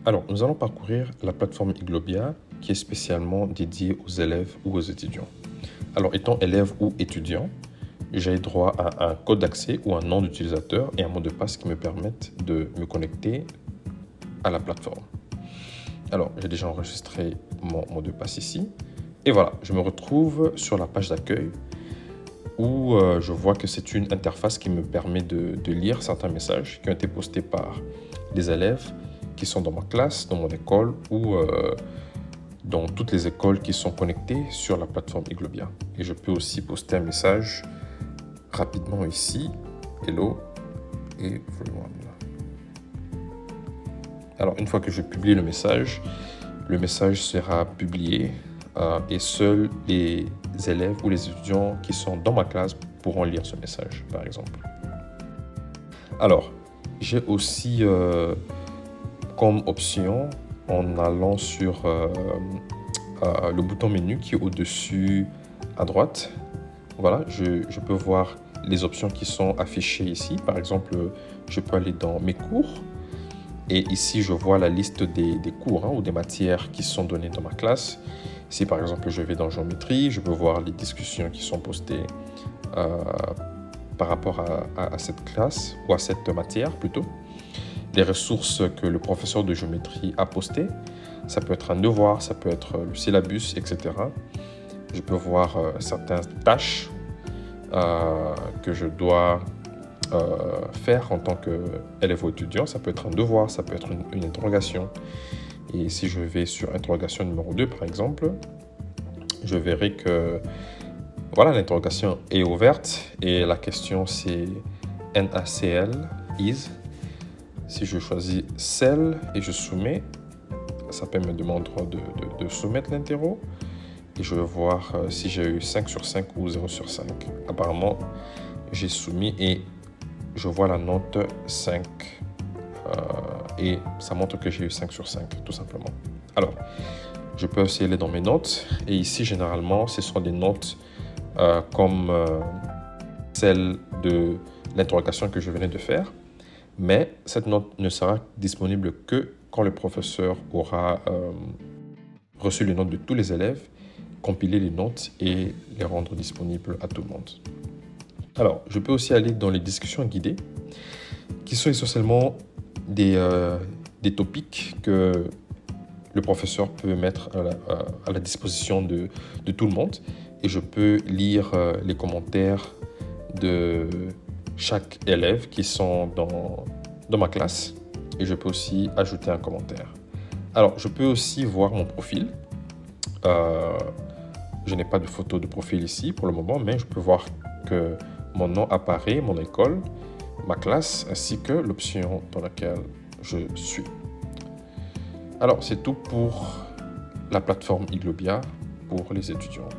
Alors, nous allons parcourir la plateforme Iglobia qui est spécialement dédiée aux élèves ou aux étudiants. Alors, étant élève ou étudiant, j'ai droit à un code d'accès ou un nom d'utilisateur et un mot de passe qui me permettent de me connecter à la plateforme. Alors, j'ai déjà enregistré mon mot de passe ici. Et voilà, je me retrouve sur la page d'accueil où je vois que c'est une interface qui me permet de lire certains messages qui ont été postés par des élèves qui sont dans ma classe, dans mon école ou dans toutes les écoles qui sont connectées sur la plateforme Iglobia. Et je peux aussi poster un message rapidement ici, hello everyone. Alors une fois que je publie le message sera publié et seuls les élèves ou les étudiants qui sont dans ma classe pourront lire ce message, par exemple. Alors, j'ai aussi comme option, en allant sur le bouton menu qui est au-dessus à droite, voilà, je peux voir les options qui sont affichées ici. Par exemple, je peux aller dans mes cours. Et ici, je vois la liste des cours ou des matières qui sont données dans ma classe. Si par exemple, je vais dans géométrie, je peux voir les discussions qui sont postées par rapport à cette classe ou à cette matière plutôt. Les ressources que le professeur de géométrie a postées. Ça peut être un devoir, ça peut être le syllabus, etc. Je peux voir certaines tâches que je dois faire en tant qu'élève ou étudiant. Ça peut être un devoir, ça peut être une interrogation. Et si je vais sur interrogation numéro 2, par exemple, je verrai que voilà, l'interrogation est ouverte et la question c'est NaCl, is. Si je choisis celle et je soumets, ça peut me demander de soumettre l'interro. Et je vais voir si j'ai eu 5 sur 5 ou 0 sur 5. Apparemment, j'ai soumis et je vois la note 5 et ça montre que j'ai eu 5 sur 5, tout simplement. Alors, je peux aussi aller dans mes notes et ici, généralement, ce sont des notes comme celle de l'interrogation que je venais de faire, mais cette note ne sera disponible que quand le professeur aura reçu les notes de tous les élèves, compiler les notes et les rendre disponibles à tout le monde. Alors, je peux aussi aller dans les discussions guidées, qui sont essentiellement des topics que le professeur peut mettre à la disposition de tout le monde. Et je peux lire les commentaires de chaque élève qui sont dans ma classe. Et je peux aussi ajouter un commentaire. Alors, je peux aussi voir mon profil. Je n'ai pas de photo de profil ici pour le moment, mais je peux voir que mon nom apparaît, mon école, ma classe, ainsi que l'option dans laquelle je suis. Alors, c'est tout pour la plateforme Iglobia pour les étudiants.